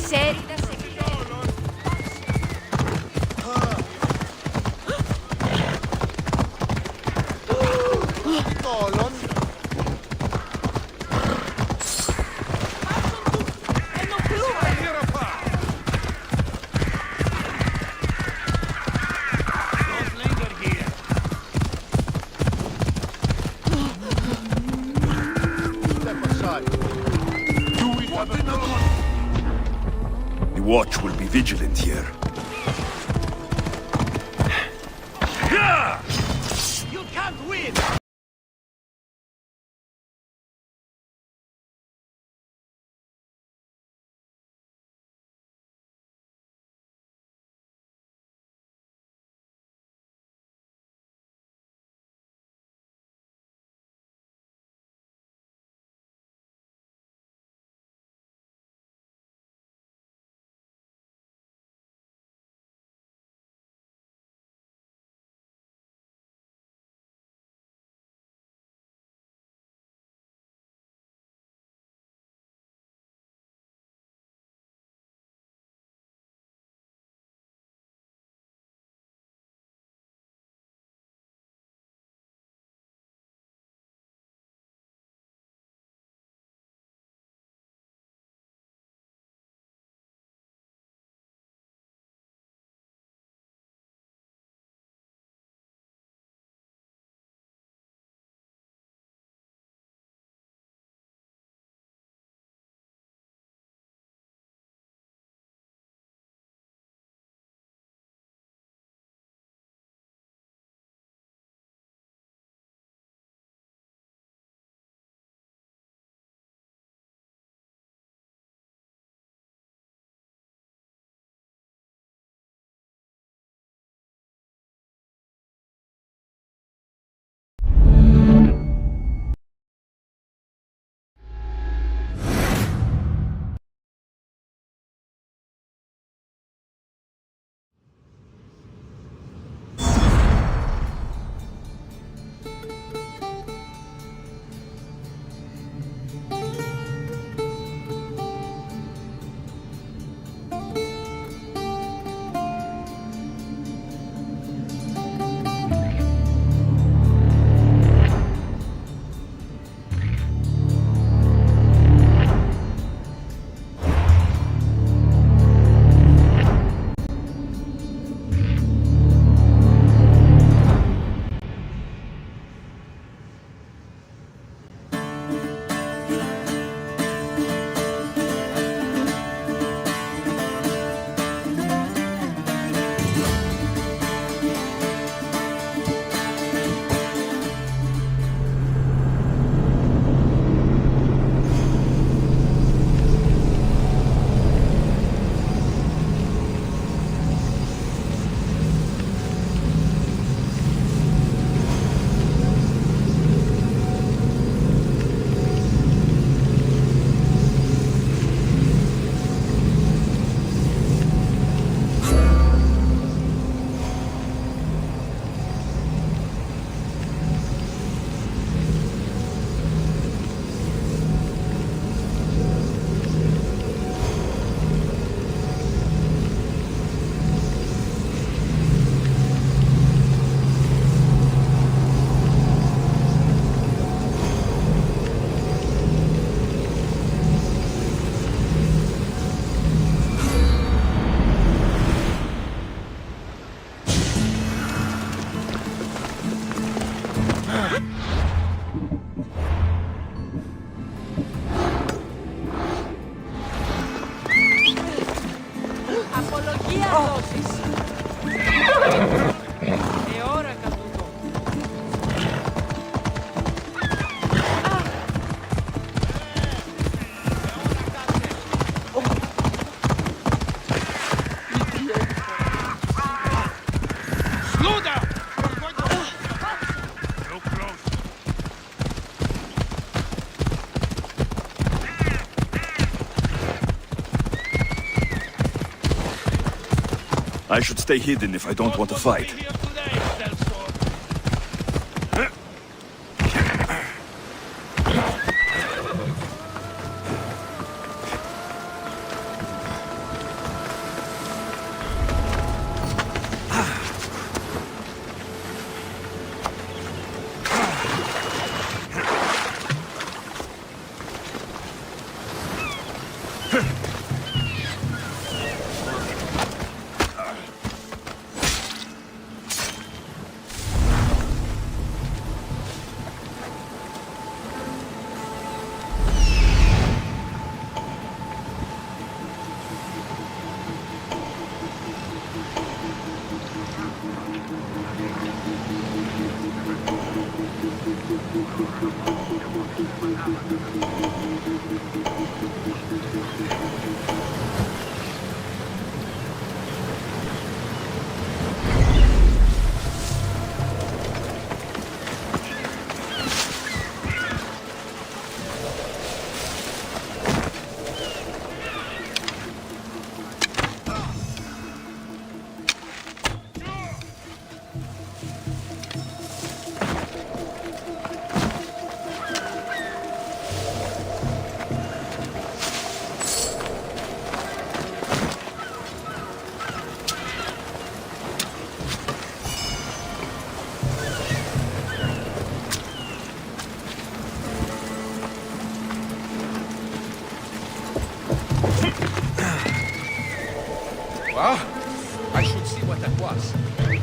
Seri da seguire. Tolon. The watch will be vigilant here. You can't win! Apología a dosis. E ora caduto. I should stay hidden if I don't want to fight. Well, I should see what that was.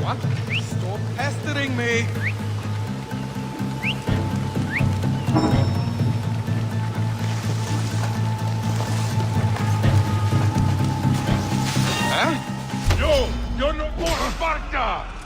What? Stop pestering me! Huh? Yo, you're not more Sparta!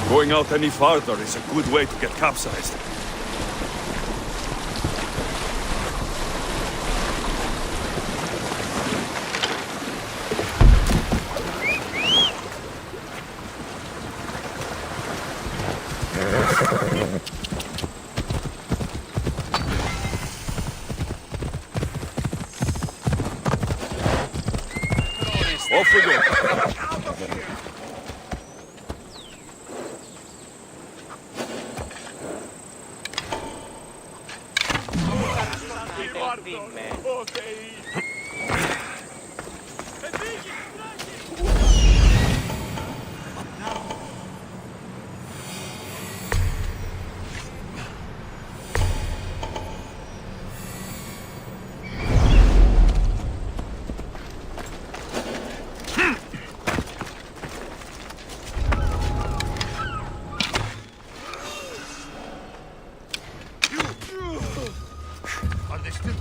Going out any farther is a good way to get capsized. Off we go.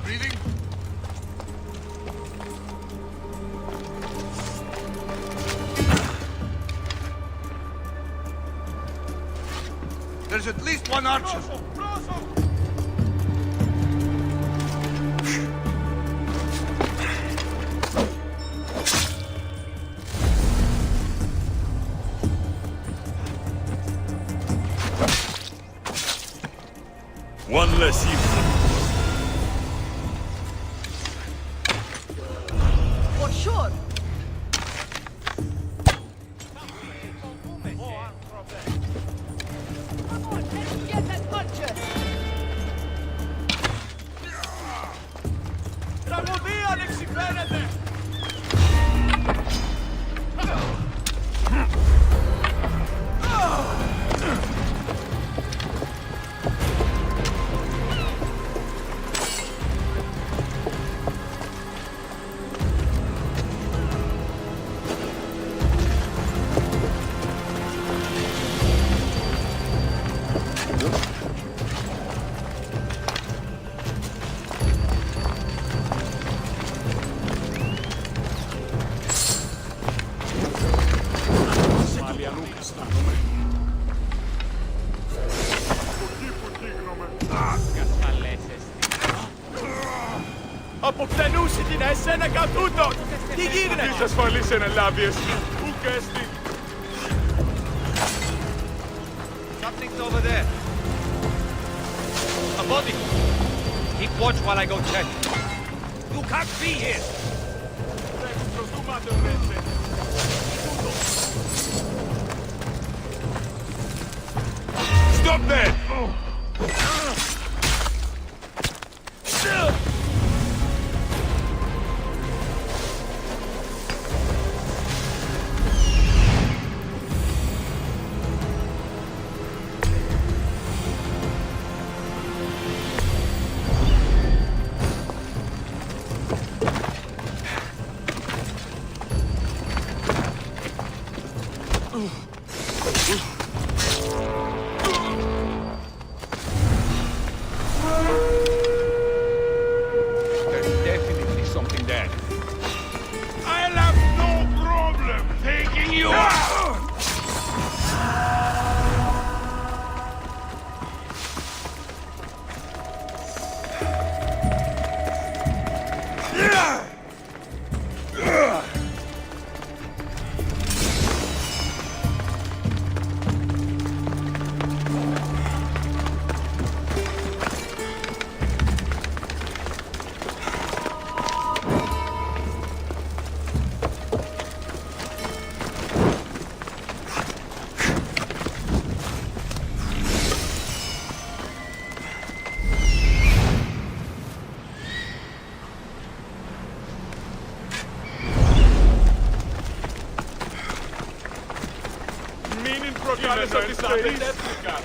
Breathing? There's at least one archer. One less evil. For sure. Come on, let's get that butcher. Τραγωδία ανεξυπαίνεται! Αποκτενούσε την εσένα κατούτο! Τι γίνεται! Είσαι ασφαλής ενελάβειες. Πού κέστη. Something's over there. A body. Keep watch while I go check. You can't be here. Stop there! There's definitely something there. I'll have no problem taking you out! Μην προκάλεσα ότι θα απαιτεύτηκα!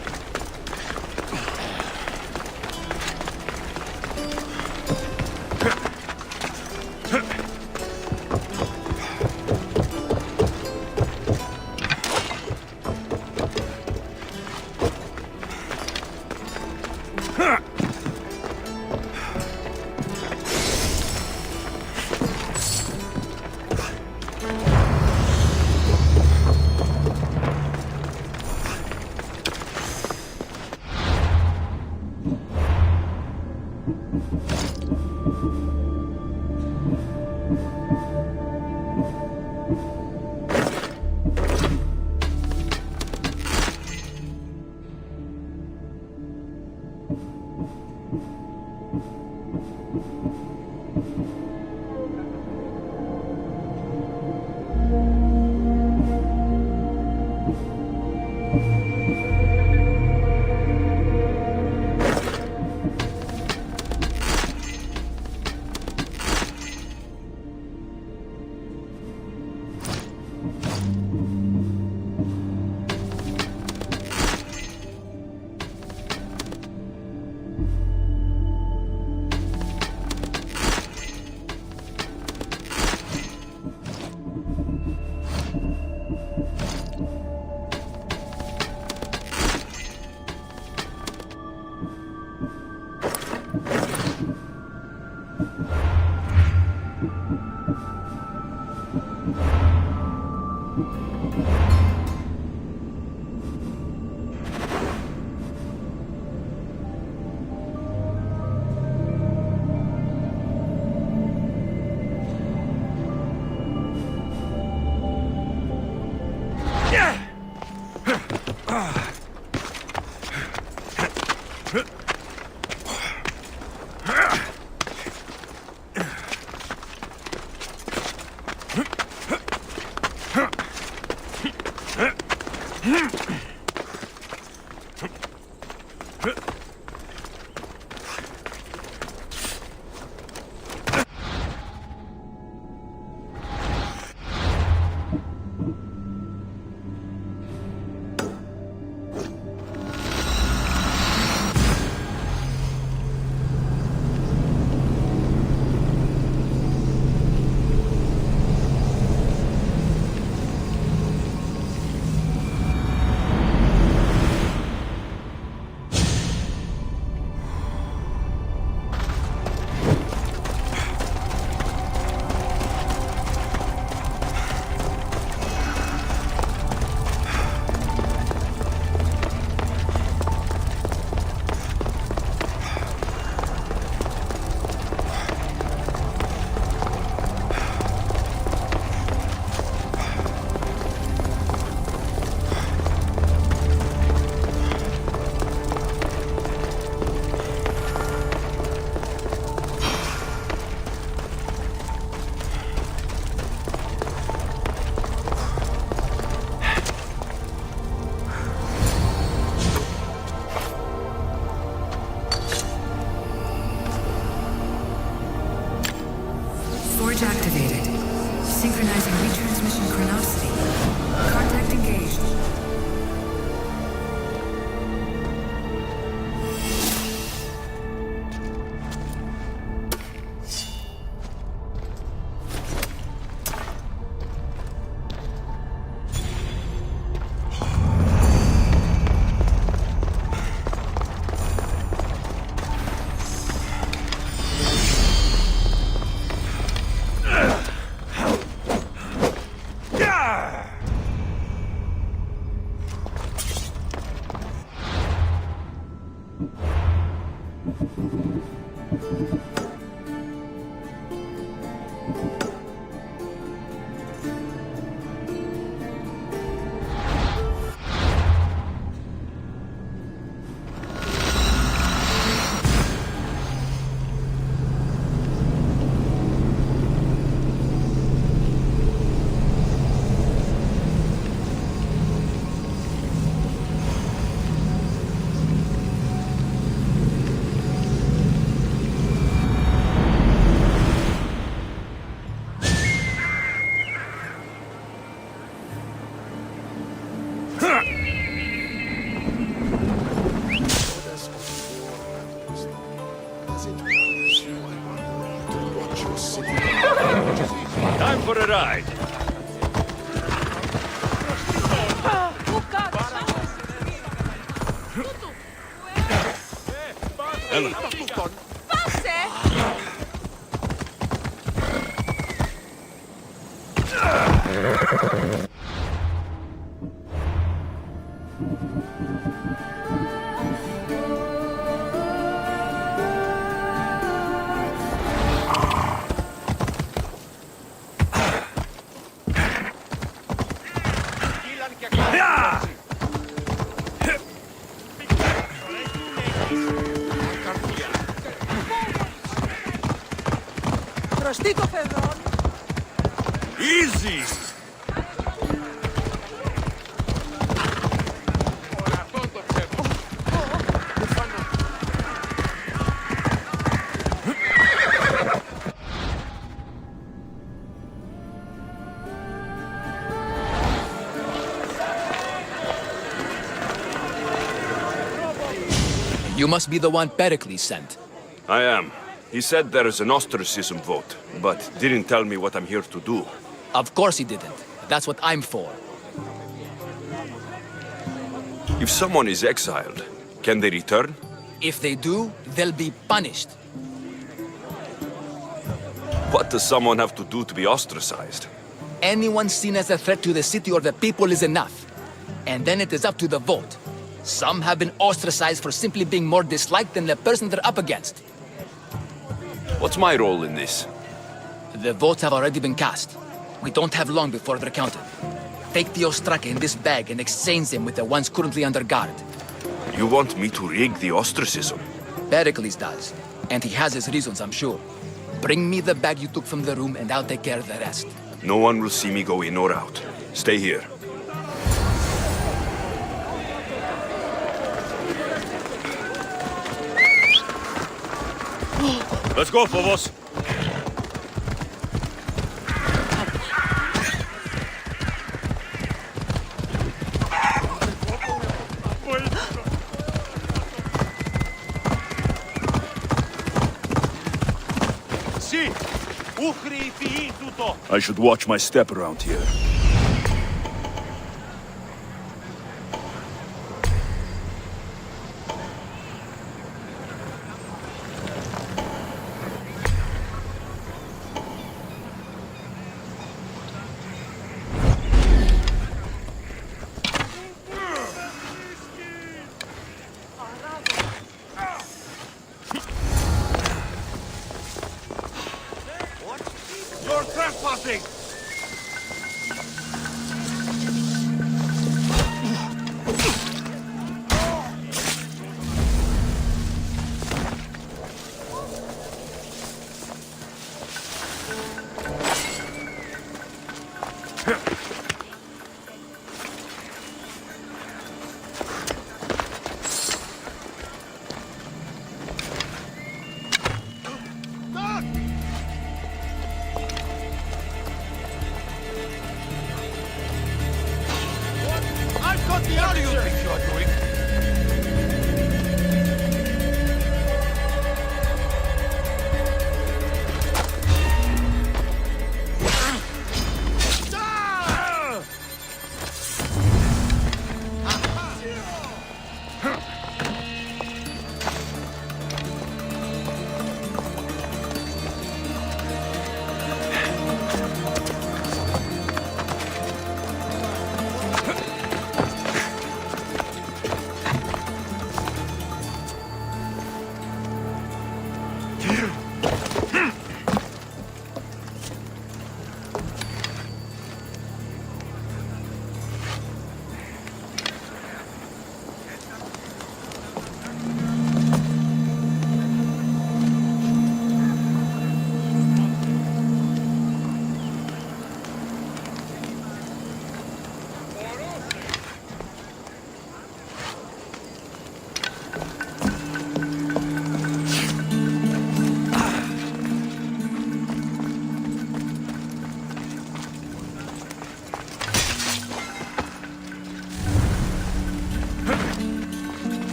Forge activated. Synchronizing retransmission chronicity. Contact engaged. Time for a ride. Ella. Χρωστεί το φεδρόν. Easy! You must be the one Pericles sent. I am. He said there is an ostracism vote, but didn't tell me what I'm here to do. Of course he didn't. That's what I'm for. If someone is exiled, can they return? If they do, they'll be punished. What does someone have to do to be ostracized? Anyone seen as a threat to the city or the people is enough. And then it is up to the vote. Some have been ostracized for simply being more disliked than the person they're up against. What's my role in this? The votes have already been cast. We don't have long before they're counted. Take the Ostraka in this bag and exchange them with the ones currently under guard. You want me to rig the ostracism? Pericles does. And he has his reasons, I'm sure. Bring me the bag you took from the room and I'll take care of the rest. No one will see me go in or out. Stay here. Let's go, Phobos. I should watch my step around here. You're trespassing! What do you think you're doing?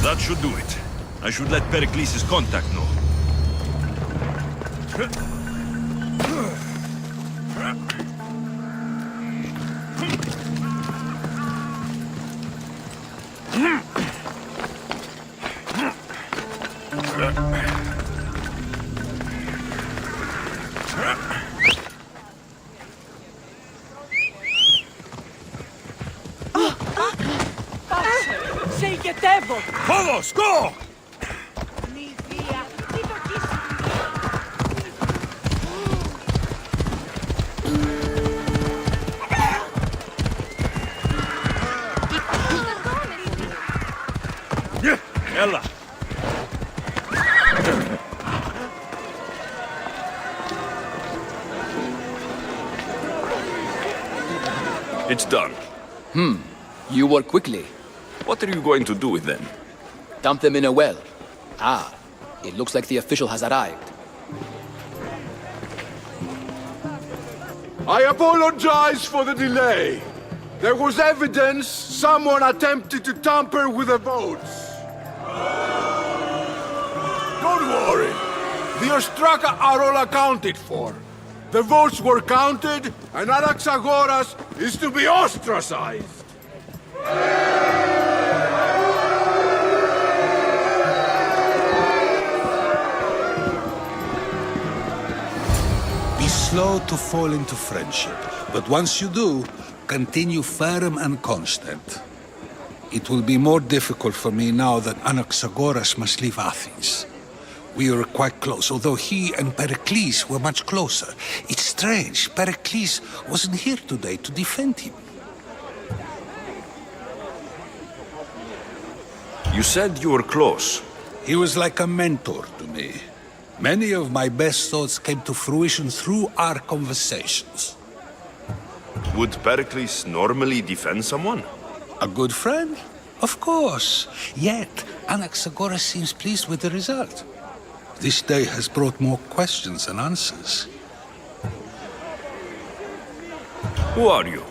That should do it. I should let Pericles' contact know. Sei ηγετεύω! Follow! Vamos, go! Ella. It's done. You work quickly. What are you going to do with them? Dump them in a well. Ah, it looks like the official has arrived. I apologize for the delay. There was evidence someone attempted to tamper with the votes. Don't worry. The Ostraka are all accounted for. The votes were counted, and Anaxagoras is to be ostracized. Be slow to fall into friendship, but once you do, continue firm and constant. It will be more difficult for me now that Anaxagoras must leave Athens. We were quite close, although he and Pericles were much closer. It's strange, Pericles wasn't here today to defend him. You said you were close. He was like a mentor to me. Many of my best thoughts came to fruition through our conversations. Would Pericles normally defend someone? A good friend? Of course. Yet, Anaxagoras seems pleased with the result. This day has brought more questions than answers. Who are you?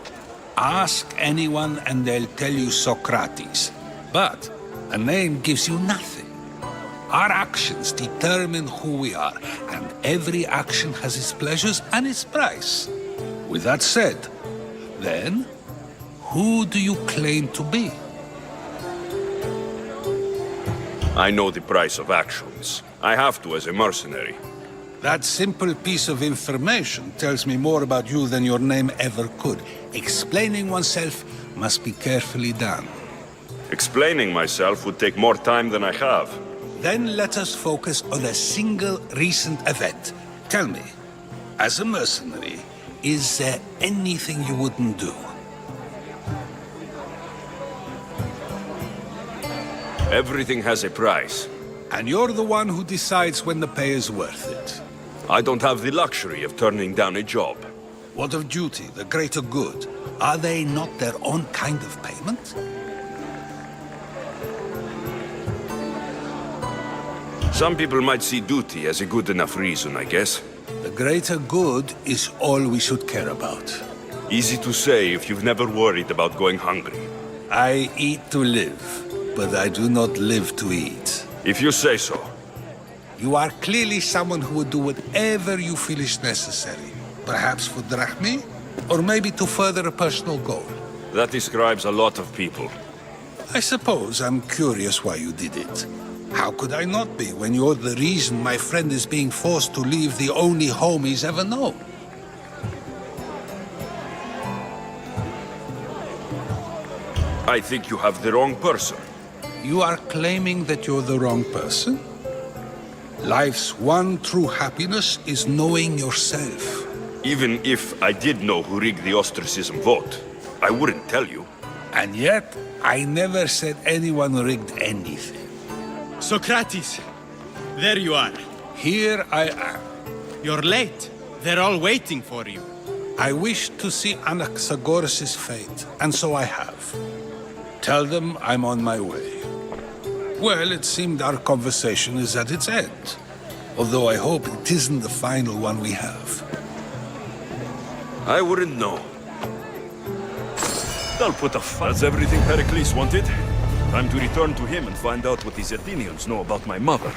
Ask anyone and they'll tell you Socrates. But a name gives you nothing. Our actions determine who we are, and every action has its pleasures and its price. With that said, then, who do you claim to be? I know the price of actions. I have to as a mercenary. That simple piece of information tells me more about you than your name ever could. Explaining oneself must be carefully done. Explaining myself would take more time than I have. Then let us focus on a single recent event. Tell me, as a mercenary, is there anything you wouldn't do? Everything has a price. And you're the one who decides when the pay is worth it. I don't have the luxury of turning down a job. What of duty, the greater good? Are they not their own kind of payment? Some people might see duty as a good enough reason, I guess. The greater good is all we should care about. Easy to say if you've never worried about going hungry. I eat to live, but I do not live to eat. If you say so. You are clearly someone who would do whatever you feel is necessary. Perhaps for drachmi, or maybe to further a personal goal. That describes a lot of people. I suppose I'm curious why you did it. How could I not be when you're the reason my friend is being forced to leave the only home he's ever known? I think you have the wrong person. You are claiming that you're the wrong person? Life's one true happiness is knowing yourself. Even if I did know who rigged the ostracism vote, I wouldn't tell you. And yet, I never said anyone rigged anything. Socrates, there you are. Here I am. You're late. They're all waiting for you. I wish to see Anaxagoras' fate, and so I have. Tell them I'm on my way. Well, it seemed our conversation is at its end. Although I hope it isn't the final one we have. I wouldn't know. I'll put a fight. That's everything Pericles wanted. Time to return to him and find out what these Athenians know about my mother.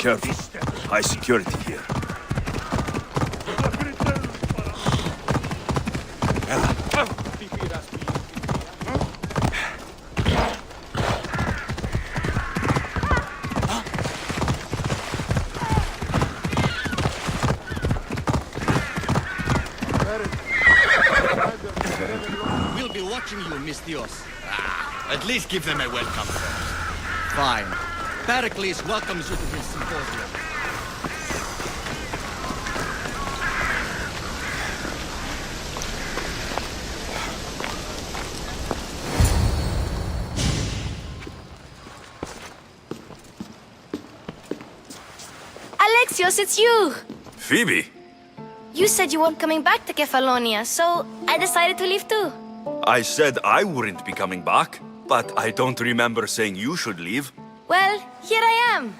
careful. High security here. We'll be watching you, Miss Dios. At least give them a welcome first. Fine. Pericles welcomes you to his symposium. Alexios, it's you! Phoebe! You said you weren't coming back to Kefalonia, so I decided to leave too. I said I wouldn't be coming back, but I don't remember saying you should leave. Well, here I am.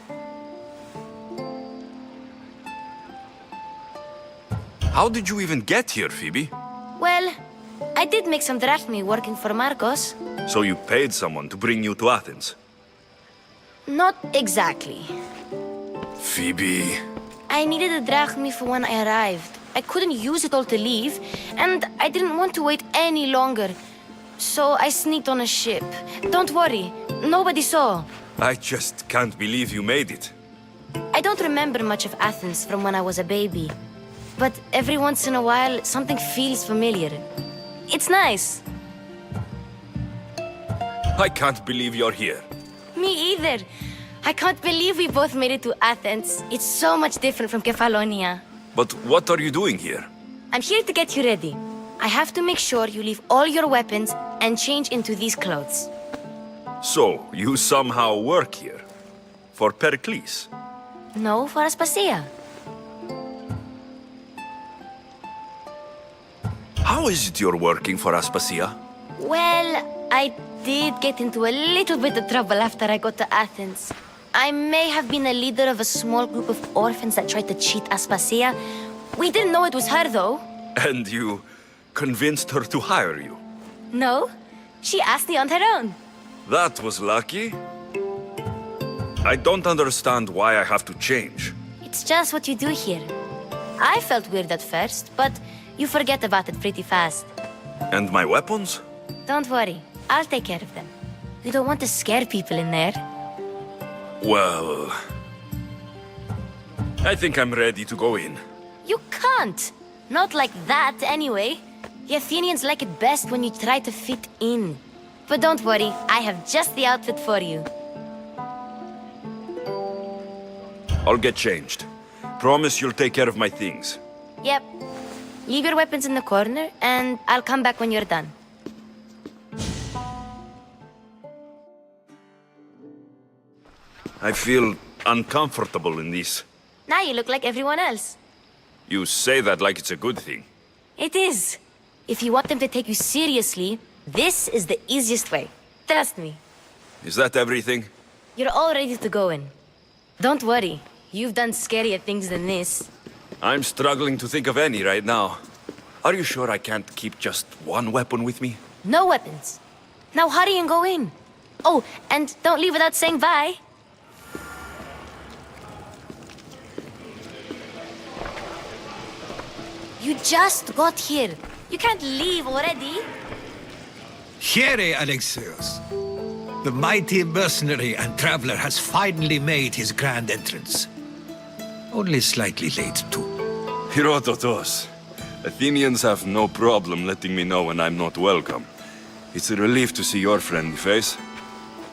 How did you even get here, Phoebe? Well, I did make some drachmi working for Marcos. So you paid someone to bring you to Athens? Not exactly. Phoebe... I needed a drachmi for when I arrived. I couldn't use it all to leave, and I didn't want to wait any longer. So I sneaked on a ship. Don't worry, nobody saw. I just can't believe you made it. I don't remember much of Athens from when I was a baby. But every once in a while, something feels familiar. It's nice. I can't believe you're here. Me either. I can't believe we both made it to Athens. It's so much different from Kefalonia. But what are you doing here? I'm here to get you ready. I have to make sure you leave all your weapons and change into these clothes. So, you somehow work here? For Pericles? No, for Aspasia. How is it you're working for Aspasia? Well, I did get into a little bit of trouble after I got to Athens. I may have been a leader of a small group of orphans that tried to cheat Aspasia. We didn't know it was her, though. And you convinced her to hire you? No, she asked me on her own. That was lucky. I don't understand why I have to change. It's just what you do here. I felt weird at first, but you forget about it pretty fast. And my weapons? Don't worry, I'll take care of them. You don't want to scare people in there. Well... I think I'm ready to go in. You can't! Not like that, anyway. The Athenians like it best when you try to fit in. But don't worry, I have just the outfit for you. I'll get changed. Promise you'll take care of my things. Yep. Leave your weapons in the corner, and I'll come back when you're done. I feel uncomfortable in this. Now you look like everyone else. You say that like it's a good thing. It is. If you want them to take you seriously, this is the easiest way. Trust me. Is that everything? You're all ready to go in. Don't worry. You've done scarier things than this. I'm struggling to think of any right now. Are you sure I can't keep just one weapon with me? No weapons. Now hurry and go in. Oh, and don't leave without saying bye. You just got here. You can't leave already. Here, Alexios. The mighty mercenary and traveler has finally made his grand entrance. Only slightly late, too. Herodotos. Athenians have no problem letting me know when I'm not welcome. It's a relief to see your friendly face.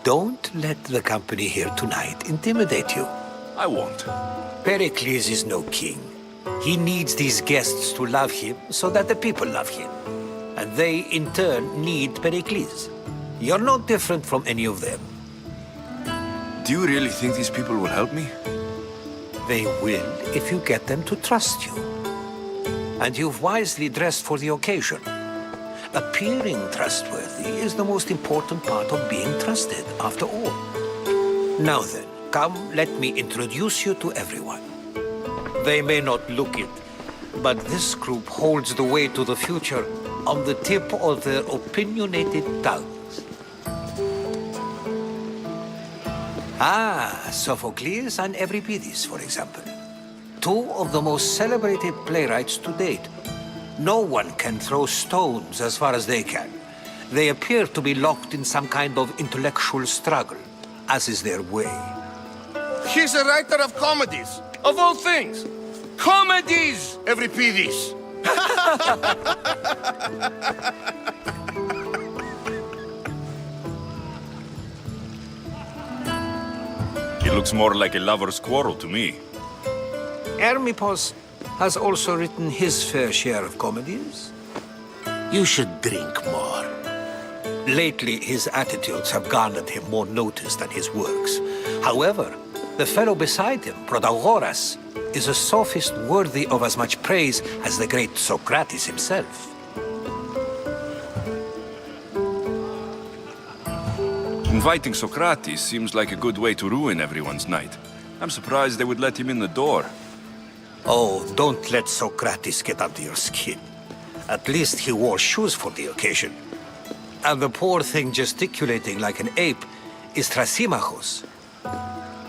Don't let the company here tonight intimidate you. I won't. Pericles is no king. He needs these guests to love him so that the people love him. And they, in turn, need Pericles. You're no different from any of them. Do you really think these people will help me? They will if you get them to trust you. And you've wisely dressed for the occasion. Appearing trustworthy is the most important part of being trusted, after all. Now then, come, let me introduce you to everyone. They may not look it, but this group holds the way to the future on the tip of their opinionated tongues. Ah, Sophocles and Euripides, for example. Two of the most celebrated playwrights to date. No one can throw stones as far as they can. They appear to be locked in some kind of intellectual struggle, as is their way. He's a writer of comedies, of all things. Comedies, Euripides. It looks more like a lover's quarrel to me. Hermippos has also written his fair share of comedies. You should drink more. Lately, his attitudes have garnered him more notice than his works. However, the fellow beside him, Protagoras, is a sophist worthy of as much praise as the great Socrates himself. Inviting Socrates seems like a good way to ruin everyone's night. I'm surprised they would let him in the door. Oh, don't let Socrates get under your skin. At least he wore shoes for the occasion. And the poor thing gesticulating like an ape is Thrasymachos.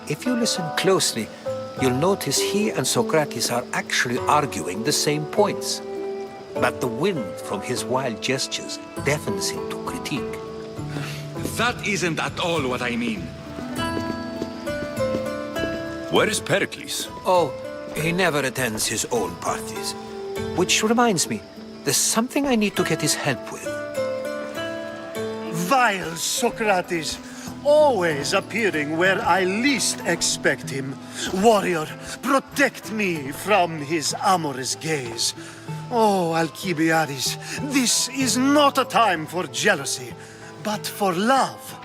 If you listen closely, you'll notice he and Socrates are actually arguing the same points. But the wind from his wild gestures deafens him to critique. That isn't at all what I mean. Where is Pericles? Oh, he never attends his own parties. Which reminds me, there's something I need to get his help with. Vile Socrates, always appearing where I least expect him. Warrior, protect me from his amorous gaze. Oh, Alcibiades, this is not a time for jealousy, but for love.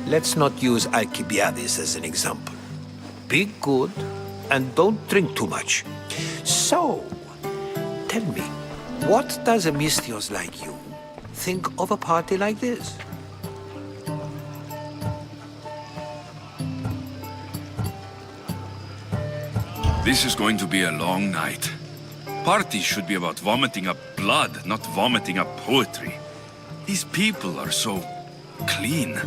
Let's not use Alcibiades as an example. Be good and don't drink too much. So, tell me, what does a Misthios like you think of a party like this? This is going to be a long night. Parties should be about vomiting up blood, not vomiting up poetry. These people are so clean.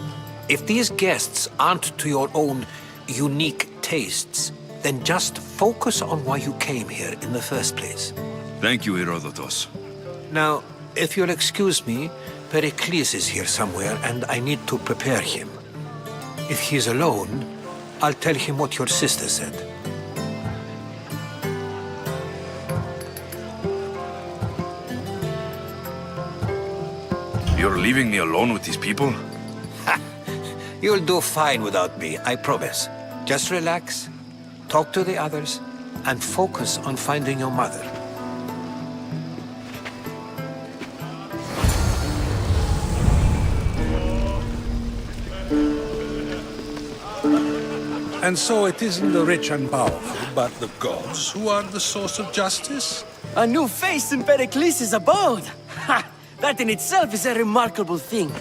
If these guests aren't to your own unique tastes, then just focus on why you came here in the first place. Thank you, Herodotus. Now, if you'll excuse me, Pericles is here somewhere and I need to prepare him. If he's alone, I'll tell him what your sister said. You're leaving me alone with these people? You'll do fine without me, I promise. Just relax, talk to the others, and focus on finding your mother. And so it isn't the rich and powerful, but the gods who are the source of justice? A new face in Pericles' abode! Ha! That in itself is a remarkable thing.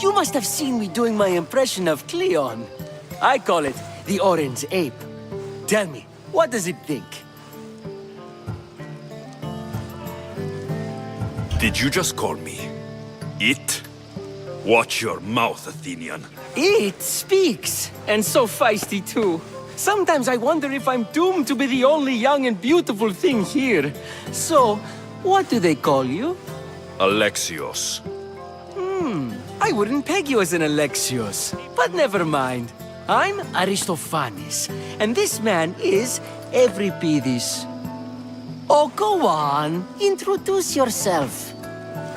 You must have seen me doing my impression of Cleon. I call it the Orange Ape. Tell me, what does it think? Did you just call me it? Watch your mouth, Athenian. It speaks, and so feisty too. Sometimes I wonder if I'm doomed to be the only young and beautiful thing here. So, what do they call you? Alexios. I wouldn't peg you as an Alexios, but never mind. I'm Aristophanes, and this man is Euripides. Oh, go on. Introduce yourself.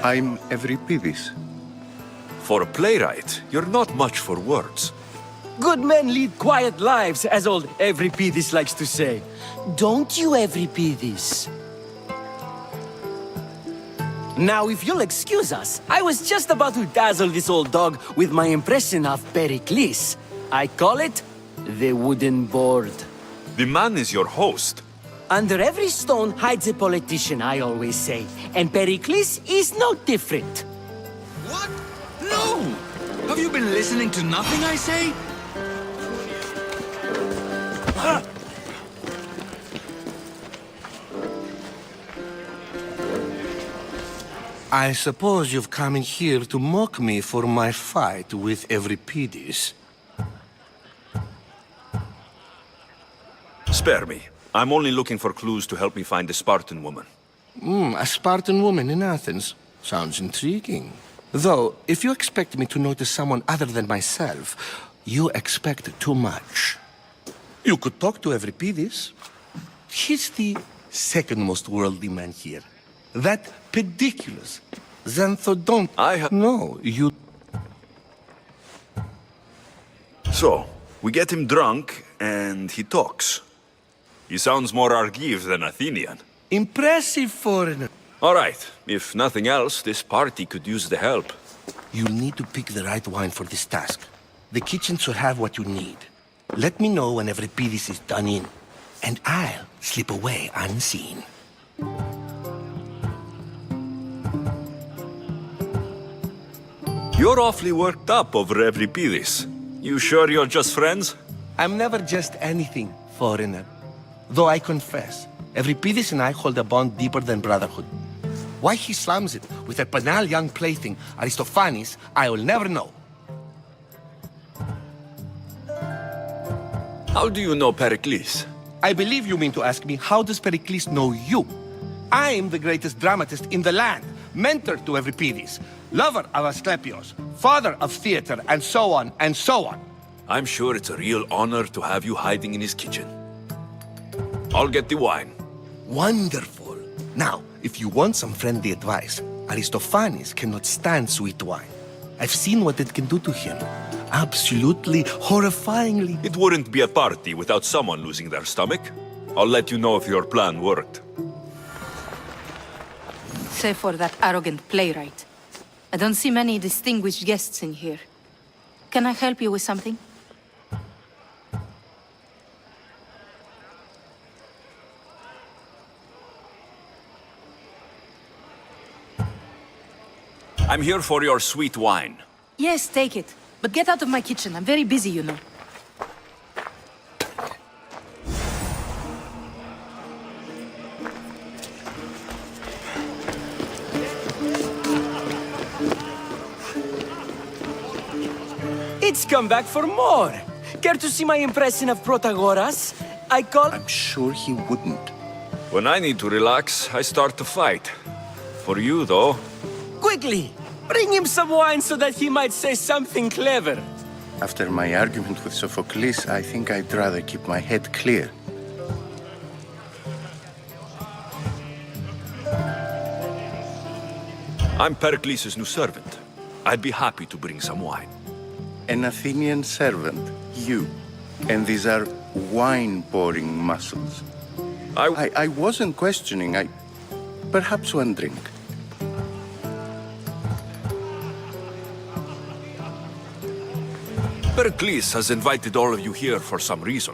I'm Euripides. For a playwright, you're not much for words. Good men lead quiet lives, as old Euripides likes to say. Don't you, Euripides? Now, if you'll excuse us, I was just about to dazzle this old dog with my impression of Pericles. I call it the wooden board. The man is your host. Under every stone hides a politician, I always say. And Pericles is no different. What? No! Have you been listening to nothing I say? I suppose you've come in here to mock me for my fight with Euripides. Spare me. I'm only looking for clues to help me find a Spartan woman. A Spartan woman in Athens. Sounds intriguing. Though, if you expect me to notice someone other than myself, you expect too much. You could talk to Euripides. He's the second most worldly man here. That pediculous xanthodont. No, you... So, we get him drunk, and he talks. He sounds more Argive than Athenian. Impressive foreigner. All right. If nothing else, this party could use the help. You'll need to pick the right wine for this task. The kitchen should have what you need. Let me know when Euripides is done in, and I'll slip away unseen. You're awfully worked up over Euripides. You sure you're just friends? I'm never just anything, foreigner. Though I confess, Euripides and I hold a bond deeper than brotherhood. Why he slams it with a banal young plaything, Aristophanes, I will never know. How do you know Pericles? I believe you mean to ask me, how does Pericles know you? I'm the greatest dramatist in the land, mentor to Euripides, lover of Asclepios, father of theater, and so on, and so on. I'm sure it's a real honor to have you hiding in his kitchen. I'll get the wine. Wonderful. Now, if you want some friendly advice, Aristophanes cannot stand sweet wine. I've seen what it can do to him. Absolutely, horrifyingly. It wouldn't be a party without someone losing their stomach. I'll let you know if your plan worked. Save for that arrogant playwright. I don't see many distinguished guests in here. Can I help you with something? I'm here for your sweet wine. Yes, take it. But get out of my kitchen. I'm very busy, you know. It's come back for more. Care to see my impression of Protagoras? I'm sure he wouldn't. When I need to relax, I start to fight. For you, though... Quickly! Bring him some wine so that he might say something clever. After my argument with Sophocles, I think I'd rather keep my head clear. I'm Pericles' new servant. I'd be happy to bring some wine. An Athenian servant, you. And these are wine-pouring muscles. I wasn't questioning. Perhaps one drink. Pericles has invited all of you here for some reason.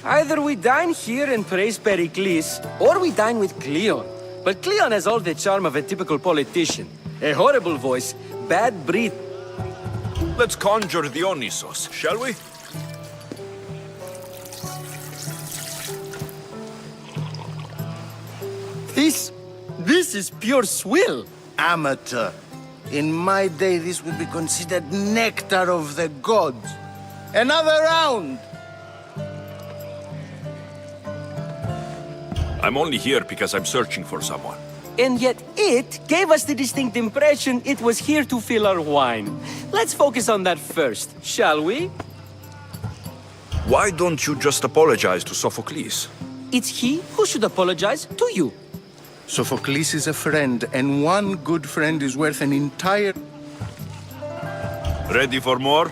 Either we dine here and praise Pericles, or we dine with Cleon. But Cleon has all the charm of a typical politician. A horrible voice, bad breath. Let's conjure Dionysos, shall we? This is pure swill. Amateur. In my day, this would be considered nectar of the gods. Another round! I'm only here because I'm searching for someone. And yet it gave us the distinct impression it was here to fill our wine. Let's focus on that first, shall we? Why don't you just apologize to Sophocles? It's he who should apologize to you. Sophocles is a friend, and one good friend is worth an entire... Ready for more?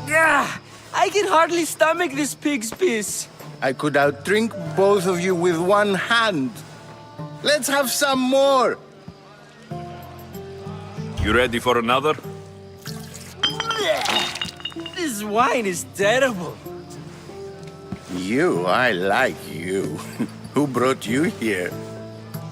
Yeah, I can hardly stomach this pig's piss. I could outdrink both of you with one hand. Let's have some more! You ready for another? This wine is terrible. I like you. Who brought you here?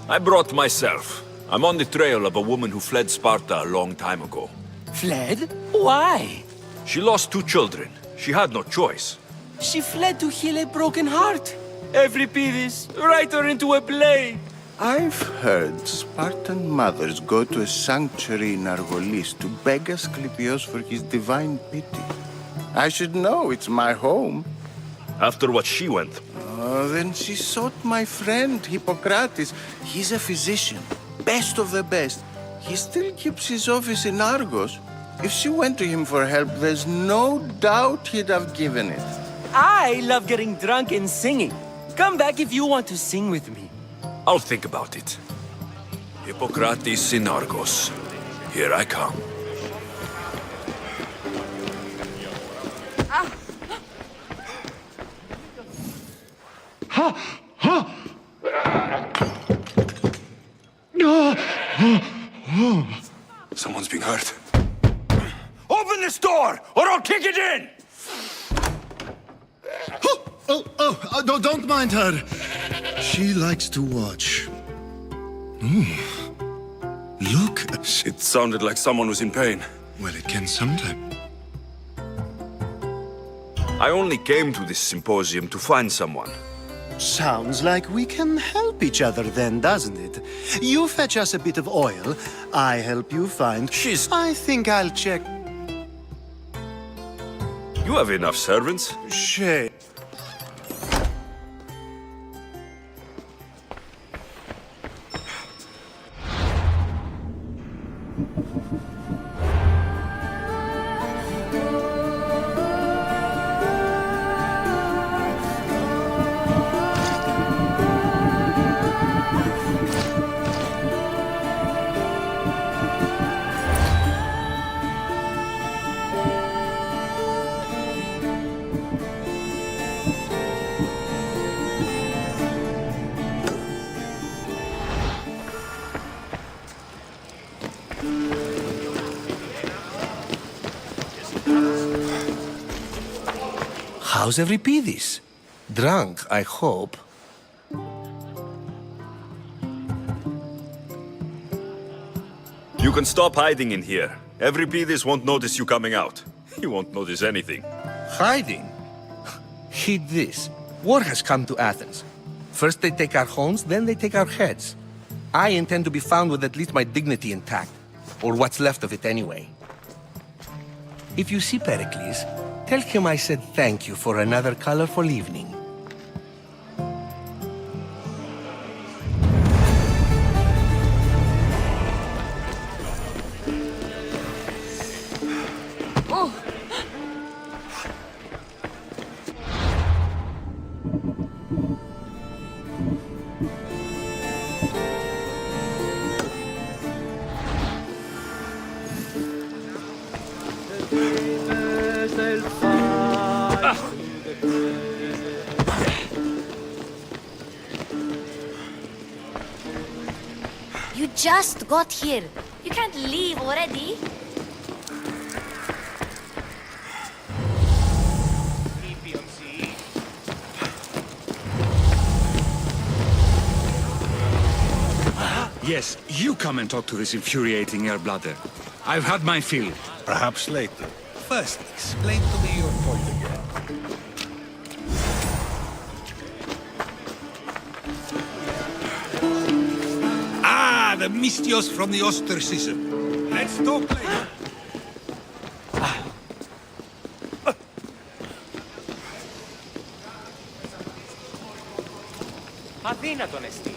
I brought myself. I'm on the trail of a woman who fled Sparta a long time ago. Fled? Why? She lost 2 children. She had no choice. She fled to heal a broken heart. Euripides, write her into a play. I've heard Spartan mothers go to a sanctuary in Argolis to beg Asclepios for his divine pity. I should know, it's my home. After what she went. Oh, then she sought my friend, Hippocrates. He's a physician, best of the best. He still keeps his office in Argos. If she went to him for help, there's no doubt he'd have given it. I love getting drunk and singing. Come back if you want to sing with me. I'll think about it. Hippocrates in Argos. Here I come. Someone's being hurt. Open this door, or I'll kick it in! Don't mind her. She likes to watch. Look. It sounded like someone was in pain. Well, it can sometimes. I only came to this symposium to find someone. Sounds like we can help each other then, doesn't it? You fetch us a bit of oil, I help you find... I think I'll check... You have enough servants. Shame. How's Euripides? Drunk, I hope. You can stop hiding in here. Euripides won't notice you coming out. He won't notice anything. Hiding? Heed this. War has come to Athens. First they take our homes, then they take our heads. I intend to be found with at least my dignity intact. Or what's left of it anyway. If you see Pericles, tell him I said thank you for another colorful evening. You just got here. You can't leave already. Yes, you come and talk to this infuriating airbladder. I've had my fill. Perhaps later. First, explain to me your point again. Ah, the Mystios from the ostracism. Let's talk later. Αδύνατον εστί.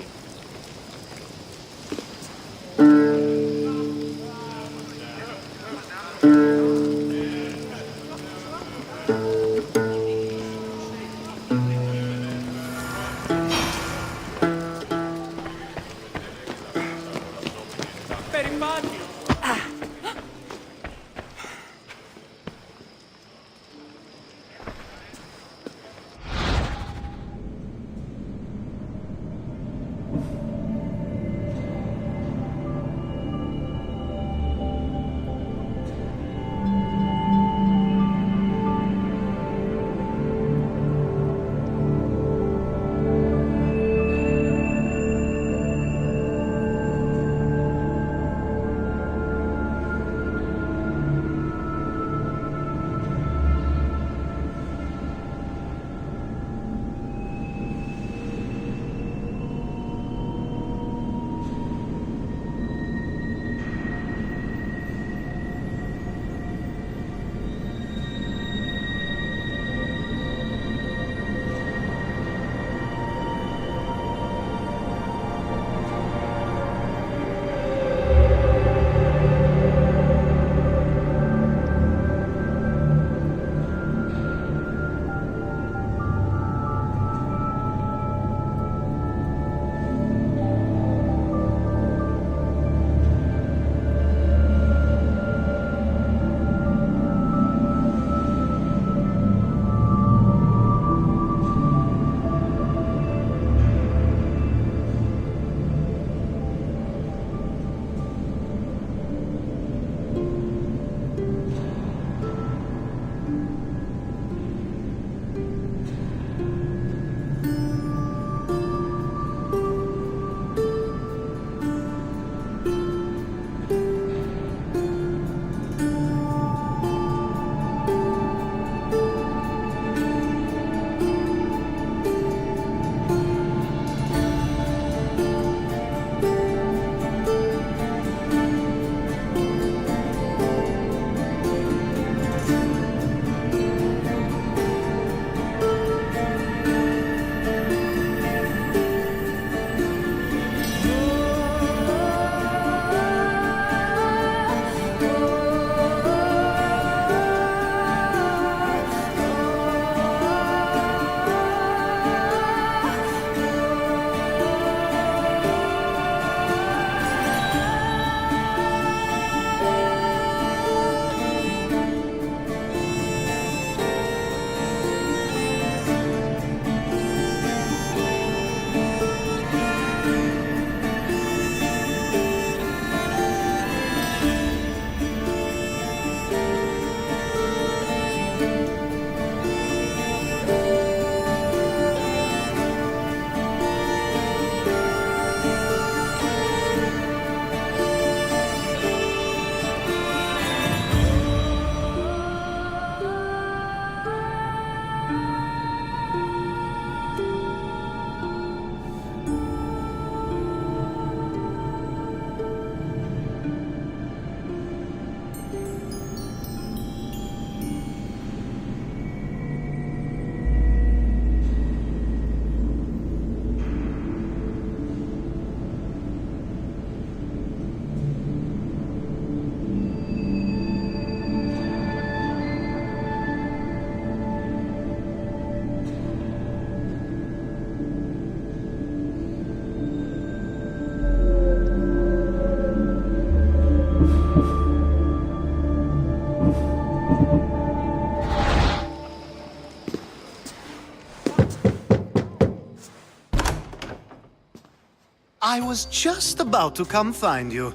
I was just about to come find you.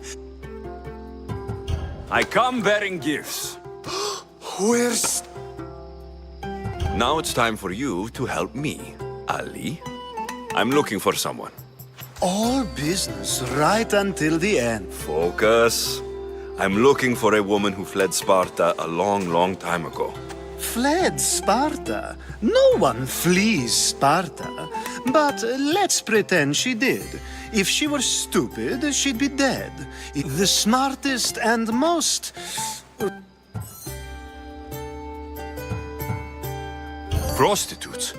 I come bearing gifts. Where's... Now it's time for you to help me, Ali. I'm looking for someone. All business right until the end. Focus. I'm looking for a woman who fled Sparta a long, long time ago. Fled Sparta? No one flees Sparta. But let's pretend she did. If she were stupid, she'd be dead. The smartest and most... Prostitutes?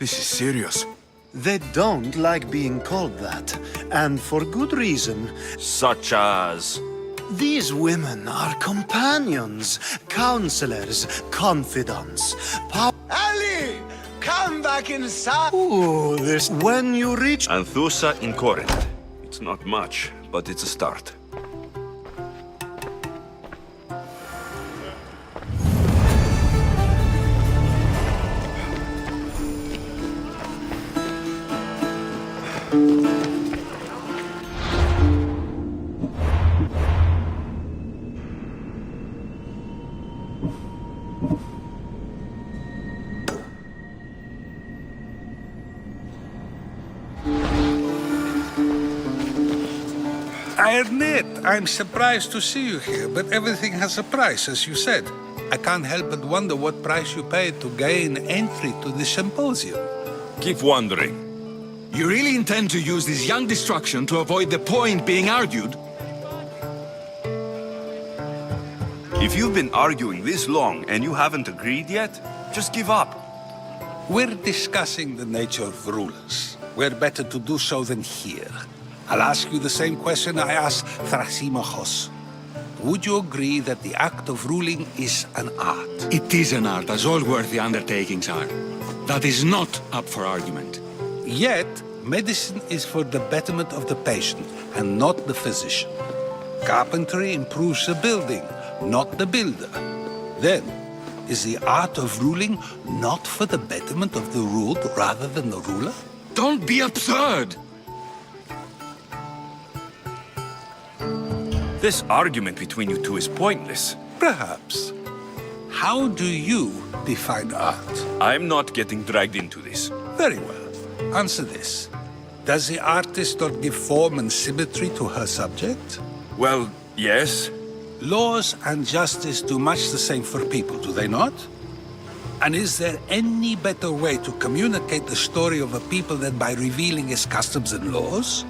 This is serious. They don't like being called that, and for good reason. Such as? These women are companions, counselors, confidants. Ali! Come back inside! Ooh, this... When you reach... Anthusa in Corinth. It's not much, but it's a start. I admit, I'm surprised to see you here, but everything has a price, as you said. I can't help but wonder what price you paid to gain entry to the symposium. Keep wondering. You really intend to use this young destruction to avoid the point being argued? If you've been arguing this long and you haven't agreed yet, just give up. We're discussing the nature of rulers. Where better to do so than here? I'll ask you the same question I asked Thrasymachos. Would you agree that the act of ruling is an art? It is an art, as all worthy undertakings are. That is not up for argument. Yet, medicine is for the betterment of the patient and not the physician. Carpentry improves the building, not the builder. Then, is the art of ruling not for the betterment of the ruled rather than the ruler? Don't be absurd! This argument between you two is pointless. Perhaps. How do you define art? I'm not getting dragged into this. Very well. Answer this. Does the artist not give form and symmetry to her subject? Well, yes. Laws and justice do much the same for people, do they not? And is there any better way to communicate the story of a people than by revealing its customs and laws?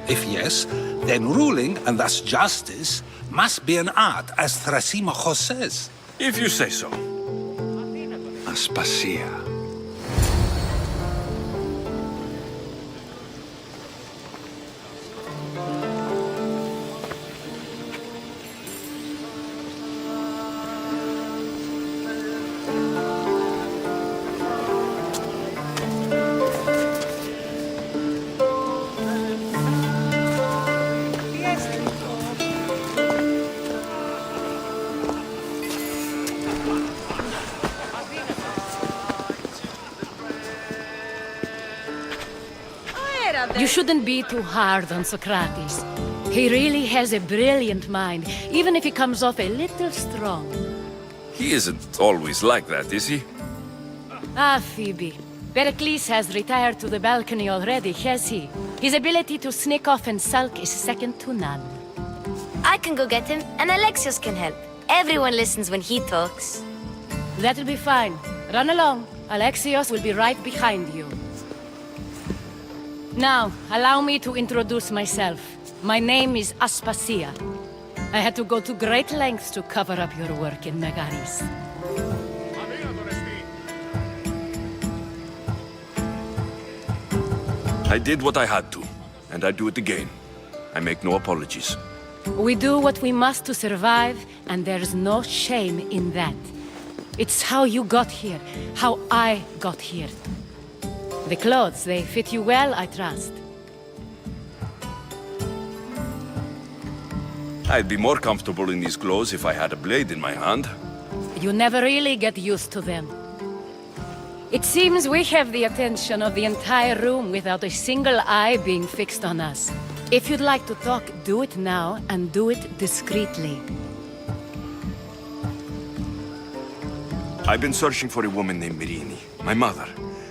If yes, then ruling, and thus justice, must be an art, as Thrasymachos says. If you say so. Aspasia. You shouldn't be too hard on Socrates. He really has a brilliant mind, even if he comes off a little strong. He isn't always like that, is he? Ah, Phoebe. Pericles has retired to the balcony already, has he? His ability to sneak off and sulk is second to none. I can go get him, and Alexios can help. Everyone listens when he talks. That'll be fine. Run along. Alexios will be right behind you. Now, allow me to introduce myself. My name is Aspasia. I had to go to great lengths to cover up your work in Megaris. I did what I had to, and I do it again. I make no apologies. We do what we must to survive, and there's no shame in that. It's how you got here, how I got here. The clothes, they fit you well, I trust. I'd be more comfortable in these clothes if I had a blade in my hand. You never really get used to them. It seems we have the attention of the entire room without a single eye being fixed on us. If you'd like to talk, do it now, and do it discreetly. I've been searching for a woman named Mirini, my mother.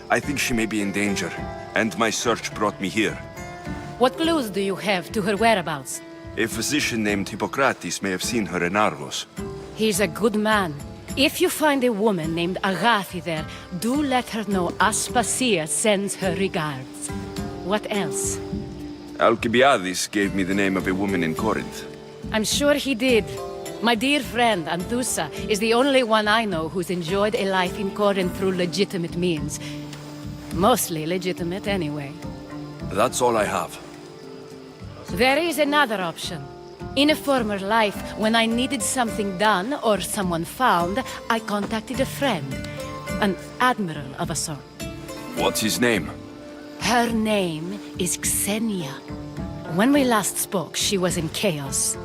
I think she may be in danger, and my search brought me here. What clues do you have to her whereabouts? A physician named Hippocrates may have seen her in Argos. He's a good man. If you find a woman named Agathi there, do let her know Aspasia sends her regards. What else? Alcibiades gave me the name of a woman in Corinth. I'm sure he did. My dear friend, Anthusa, is the only one I know who's enjoyed a life in Corinth through legitimate means. Mostly legitimate, anyway. That's all I have. There is another option. In a former life, when I needed something done or someone found, I contacted a friend. An admiral of a sort. What's his name? Her name is Xenia. When we last spoke, she was in chaos.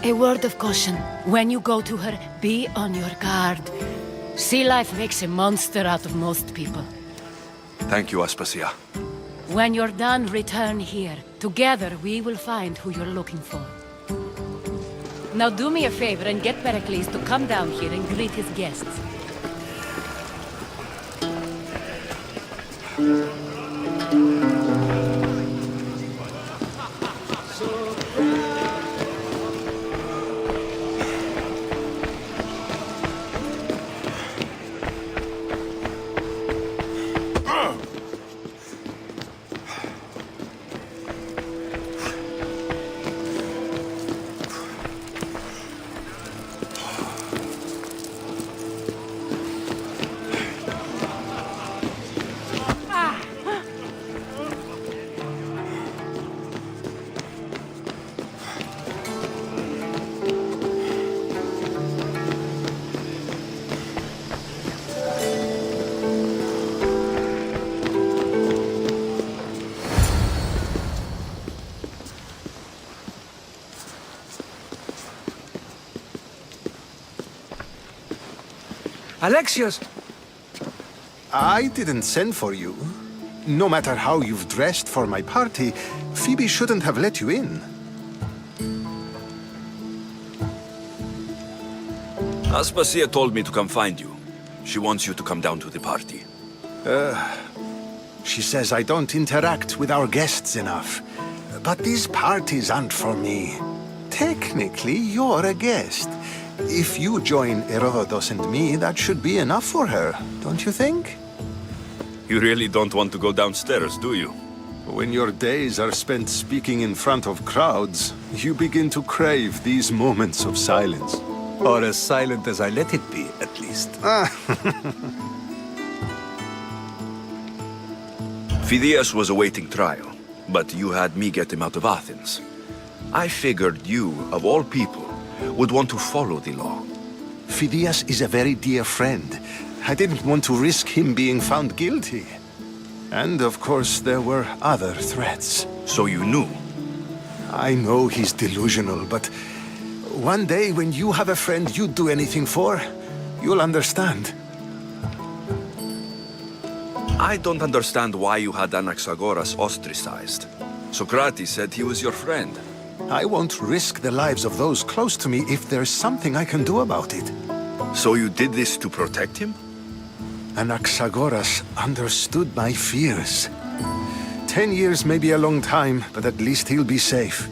A word of caution. When you go to her, be on your guard. Sea life makes a monster out of most people. Thank you, Aspasia. When you're done, return here. Together, we will find who you're looking for. Now do me a favor and get Pericles to come down here and greet his guests. Alexios! I didn't send for you. No matter how you've dressed for my party, Phoebe shouldn't have let you in. Aspasia told me to come find you. She wants you to come down to the party. She says I don't interact with our guests enough. But these parties aren't for me. Technically, you're a guest. If you join Herodotus and me, that should be enough for her, don't you think? You really don't want to go downstairs, do you? When your days are spent speaking in front of crowds, you begin to crave these moments of silence. Or as silent as I let it be, at least. Phidias was awaiting trial, but you had me get him out of Athens. I figured you, of all people, would want to follow the law. Phidias is a very dear friend. I didn't want to risk him being found guilty. And of course, there were other threats. So you knew? I know he's delusional, but one day when you have a friend you'd do anything for, you'll understand. I don't understand why you had Anaxagoras ostracized. Socrates said he was your friend. I won't risk the lives of those close to me if there's something I can do about it. So you did this to protect him? Anaxagoras understood my fears. 10 years may be a long time, but at least he'll be safe.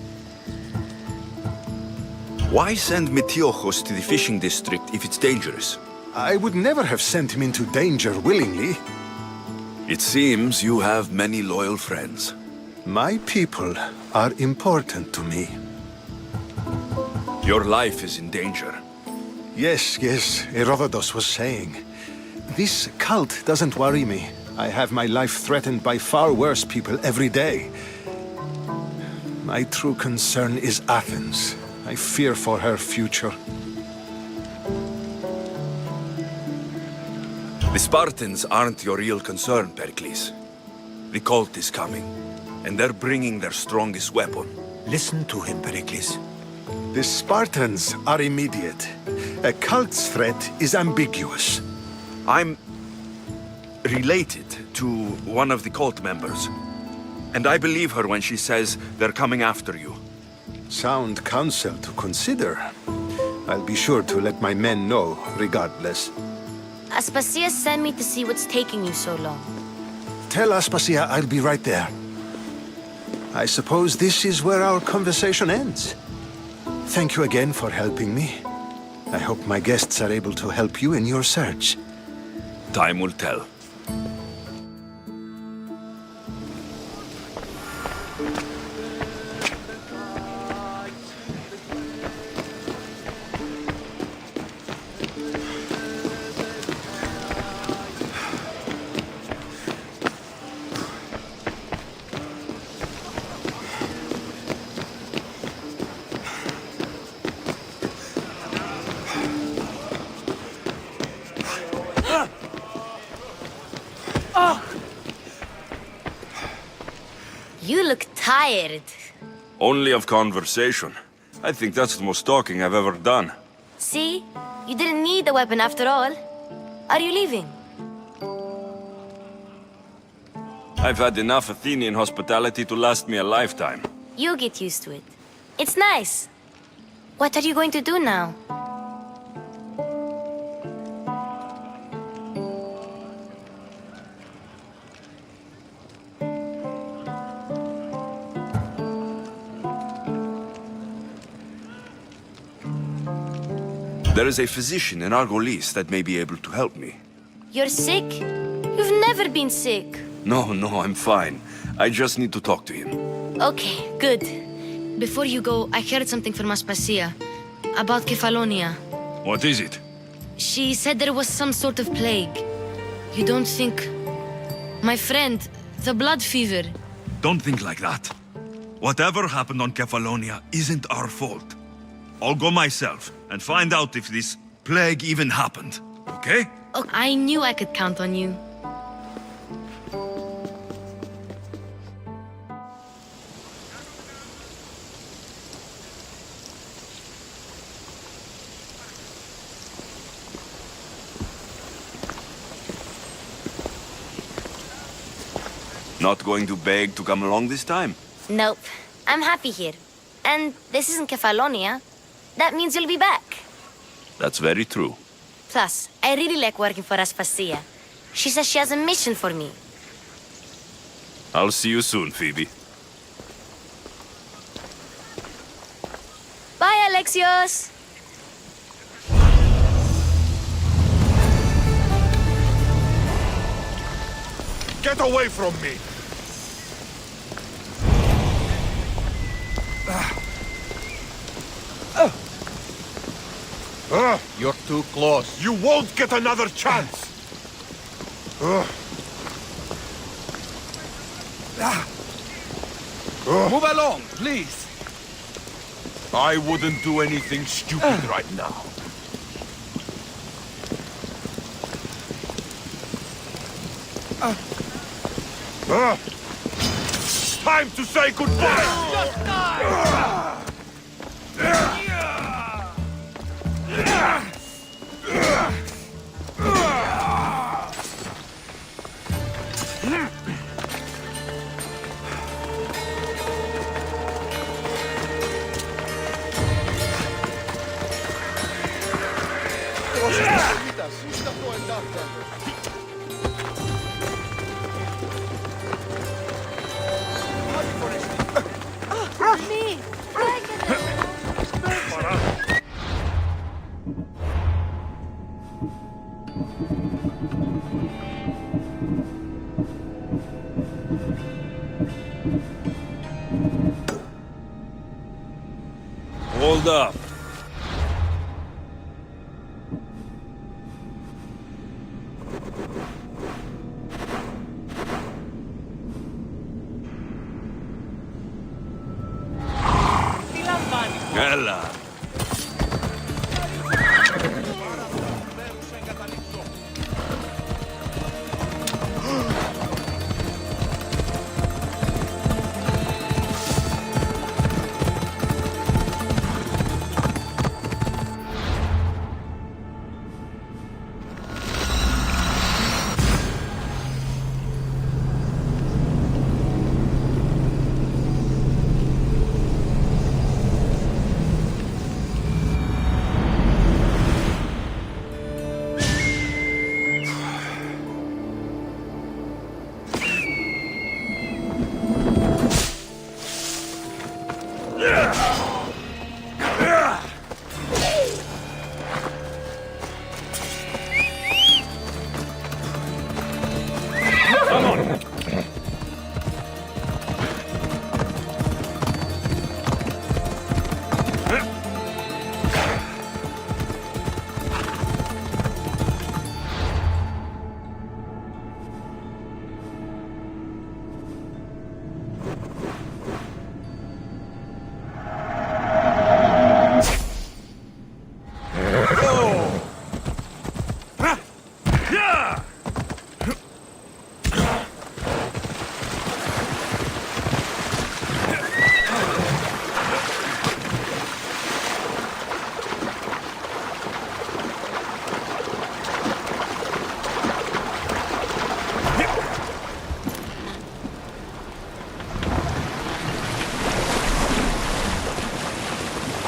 Why send Metiochos to the fishing district if it's dangerous? I would never have sent him into danger willingly. It seems you have many loyal friends. My people are important to me. Your life is in danger. Yes, Herodotus was saying. This cult doesn't worry me. I have my life threatened by far worse people every day. My true concern is Athens. I fear for her future. The Spartans aren't your real concern, Pericles. The cult is coming, and they're bringing their strongest weapon. Listen to him, Pericles. The Spartans are immediate. A cult's threat is ambiguous. related to one of the cult members. And I believe her when she says they're coming after you. Sound counsel to consider. I'll be sure to let my men know, regardless. Aspasia sent me to see what's taking you so long. Tell Aspasia I'll be right there. I suppose this is where our conversation ends. Thank you again for helping me. I hope my guests are able to help you in your search. Time will tell. You look tired. Only of conversation. I think that's the most talking I've ever done. See? You didn't need the weapon after all. Are you leaving? I've had enough Athenian hospitality to last me a lifetime. You'll get used to it. It's nice. What are you going to do now? There is a physician in Argolis that may be able to help me. You're sick? You've never been sick. No, I'm fine. I just need to talk to him. Okay, good. Before you go, I heard something from Aspasia about Kefalonia. What is it? She said there was some sort of plague. You don't think... My friend, the blood fever. Don't think like that. Whatever happened on Kefalonia isn't our fault. I'll go myself and find out if this plague even happened, okay? Oh, I knew I could count on you. Not going to beg to come along this time? Nope. I'm happy here. And this isn't Kefalonia. That means you'll be back. That's very true. Plus, I really like working for Aspasia. She says she has a mission for me. I'll see you soon, Phoebe. Bye, Alexios! Get away from me! You're too close. You won't get another chance! Move along, please. I wouldn't do anything stupid right now. Time to say goodbye! Just die! Me! Hold up. Έλα.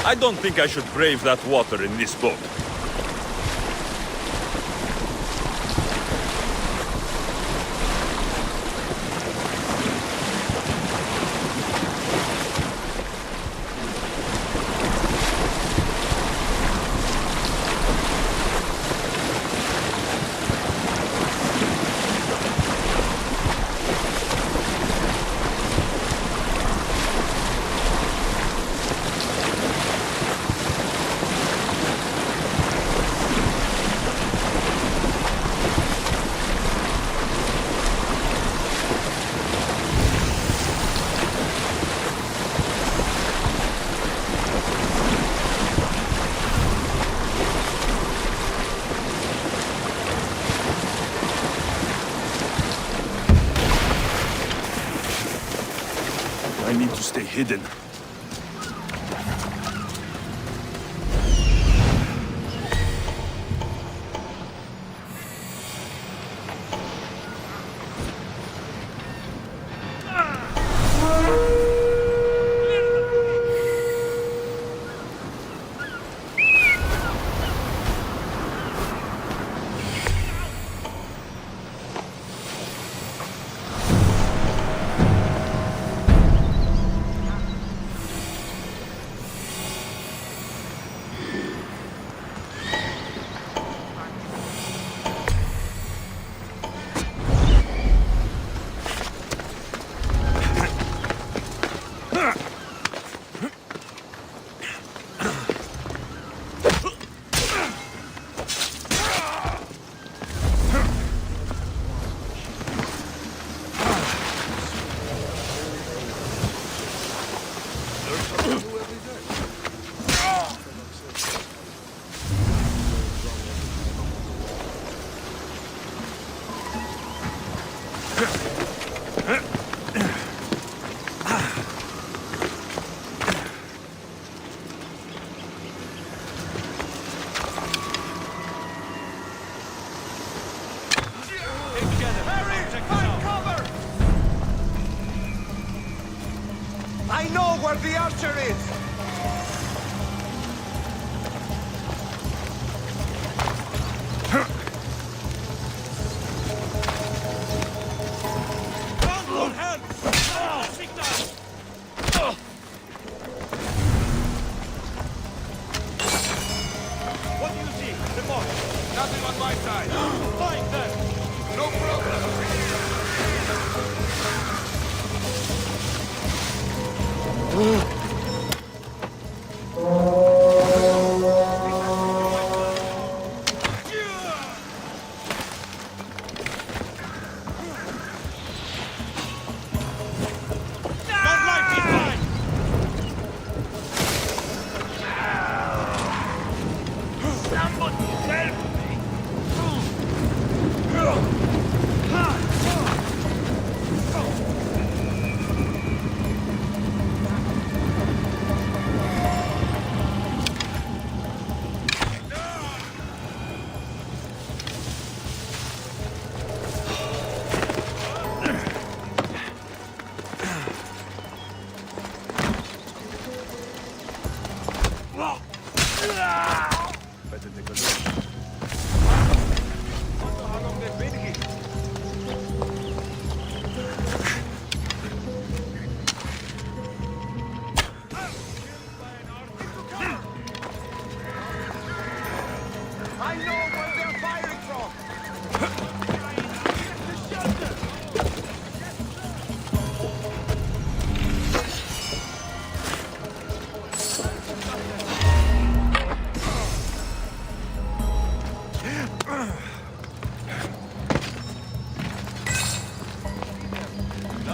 I don't think I should brave that water in this boat. I need to stay hidden. I know where the archer is! What do you see? Report. Nothing on my side. Fine then. No problem.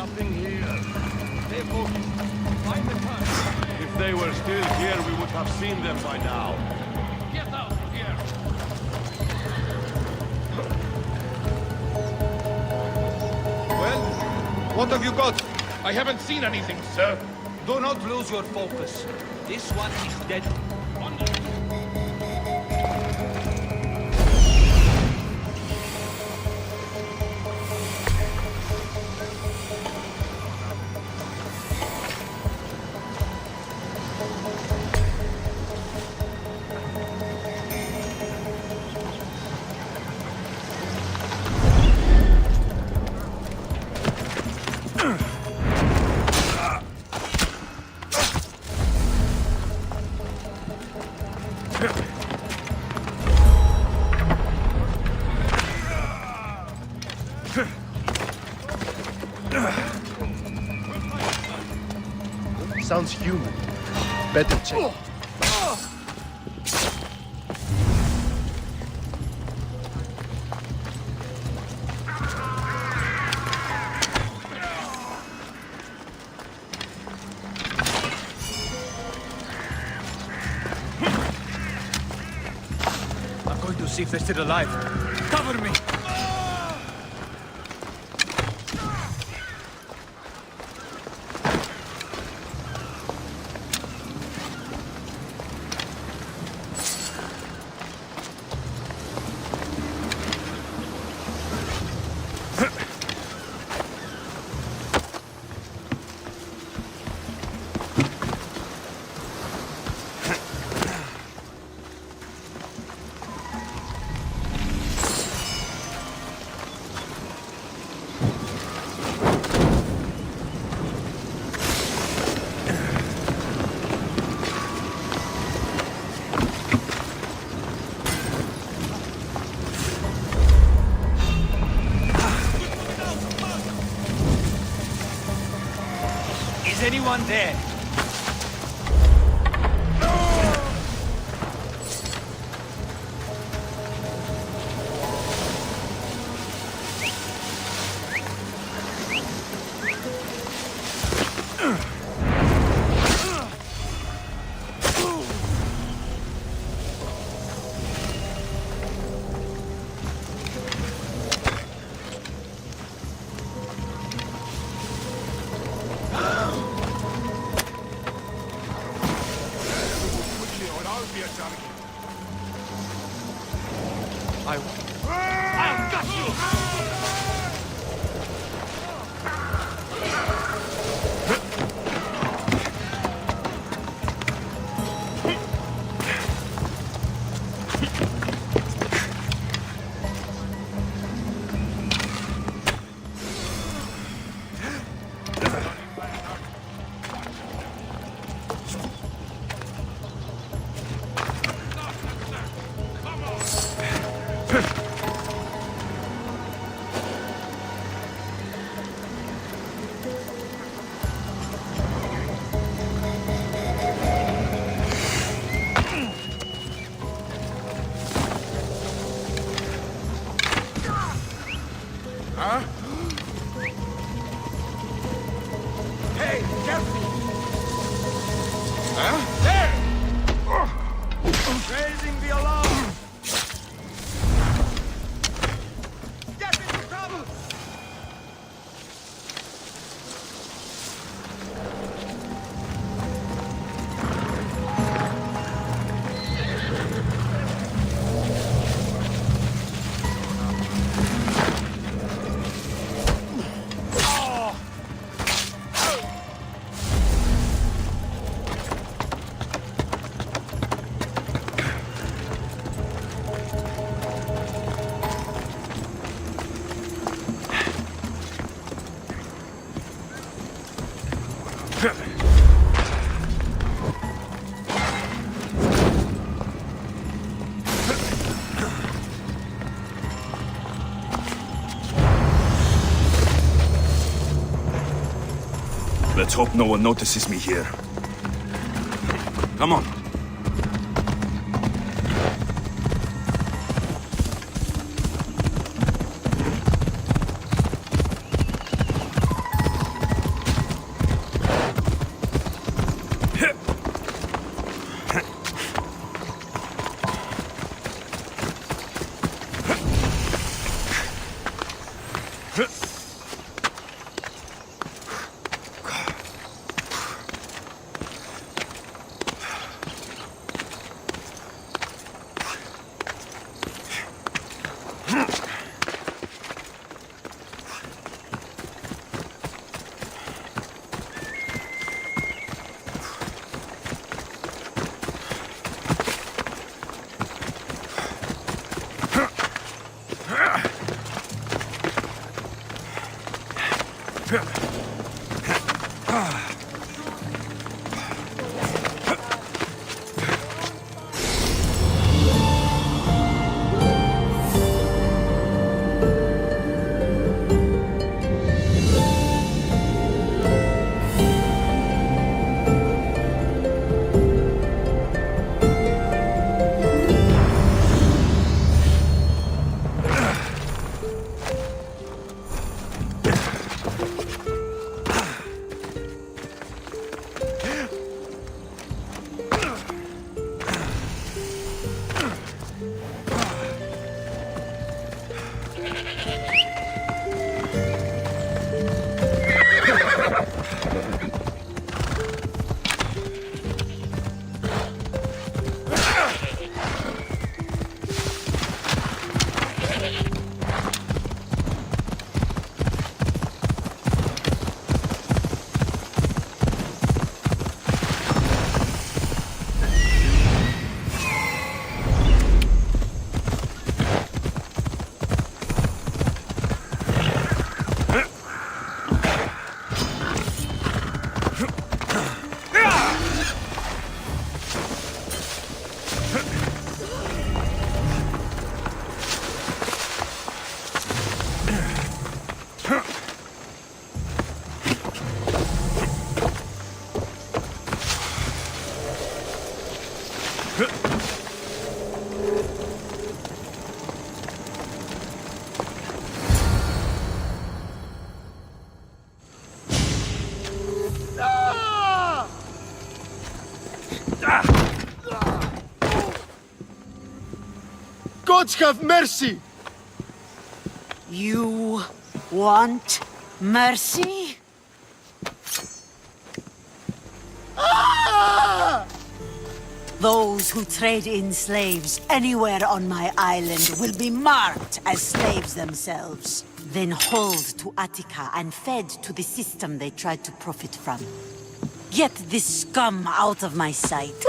Nothing here. Stay focused. Find the tunnel. If they were still here, we would have seen them by now. Get out of here! Well, what have you got? I haven't seen anything, sir. Do not lose your focus. This one is dead. Sounds human. Better check. I'm going to see if they're still alive. Cover me! Is anyone there? I've got you! Huh? Hey, careful! Huh? There! Raising the alarm! Get into trouble! Let's hope no one notices me here. Come on. Gods have mercy! You want mercy? Ah! Those who trade in slaves anywhere on my island will be marked as slaves themselves, then hauled to Attica and fed to the system they tried to profit from. Get this scum out of my sight.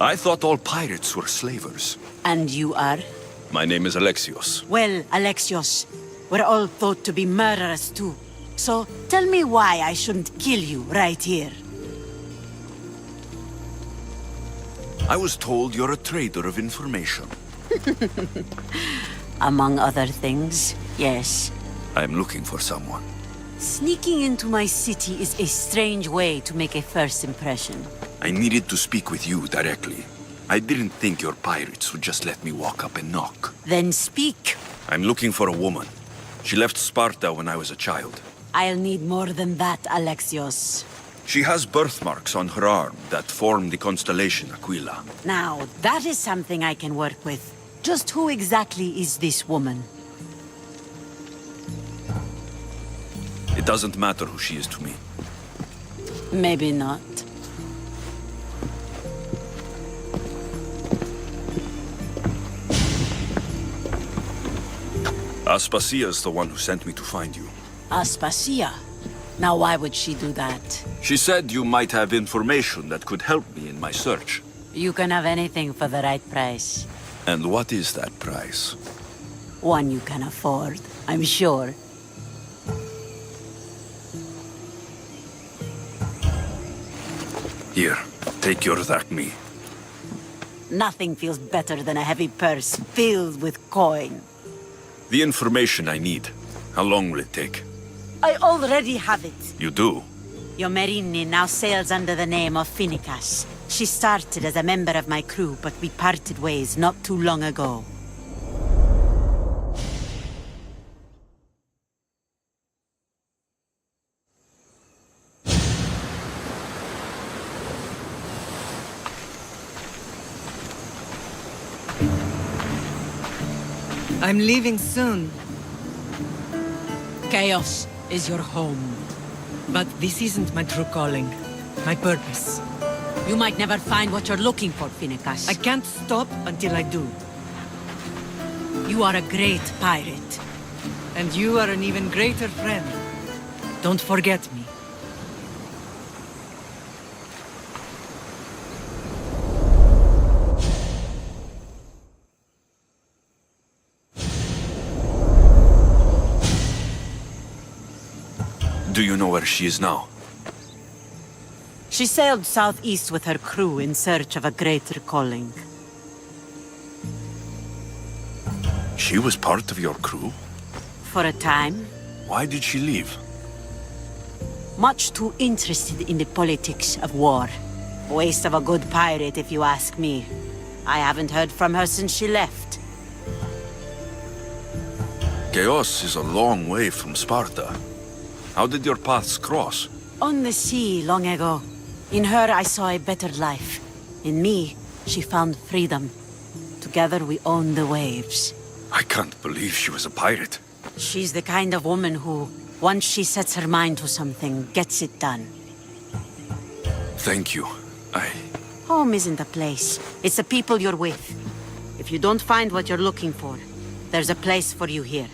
I thought all pirates were slavers. And you are? My name is Alexios. Well, Alexios, we're all thought to be murderers too. So tell me why I shouldn't kill you right here. I was told you're a trader of information. Among other things, yes. I'm looking for someone. Sneaking into my city is a strange way to make a first impression. I needed to speak with you directly. I didn't think your pirates would just let me walk up and knock. Then speak. I'm looking for a woman. She left Sparta when I was a child. I'll need more than that, Alexios. She has birthmarks on her arm that form the constellation Aquila. Now, that is something I can work with. Just who exactly is this woman? It doesn't matter who she is to me. Maybe not. Aspasia is the one who sent me to find you. Aspasia? Now why would she do that? She said you might have information that could help me in my search. You can have anything for the right price. And what is that price? One you can afford, I'm sure. Here, take your Thachmi. Nothing feels better than a heavy purse filled with coin. The information I need. How long will it take? I already have it. You do? Yomerini now sails under the name of Finicas. She started as a member of my crew, but we parted ways not too long ago. I'm leaving soon. Chaos is your home. But this isn't my true calling. My purpose. You might never find what you're looking for, Finicas. I can't stop until I do. You are a great pirate. And you are an even greater friend. Don't forget me. Do you know where she is now? She sailed southeast with her crew in search of a greater calling. She was part of your crew? For a time. Why did she leave? Much too interested in the politics of war. Waste of a good pirate, if you ask me. I haven't heard from her since she left. Chaos is a long way from Sparta. How did your paths cross? On the sea, long ago. In her, I saw a better life. In me, she found freedom. Together, we own the waves. I can't believe she was a pirate. She's the kind of woman who, once she sets her mind to something, gets it done. Thank you. Home isn't a place. It's the people you're with. If you don't find what you're looking for, there's a place for you here.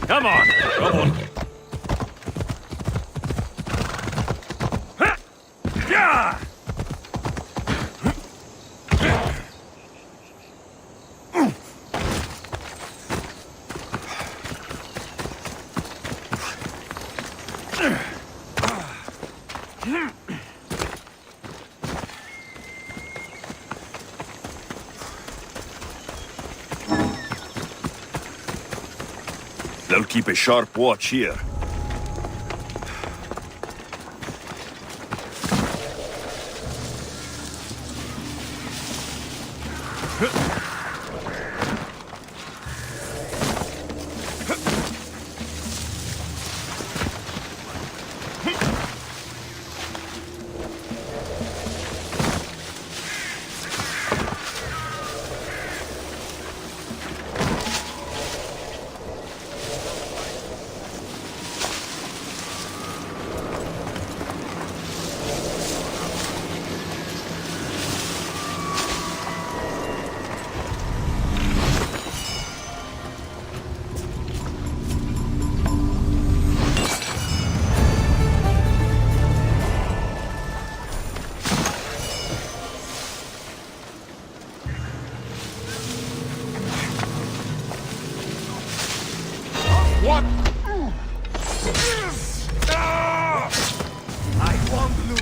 Come on, come on. Yeah! They'll keep a sharp watch here. What? I won't lose.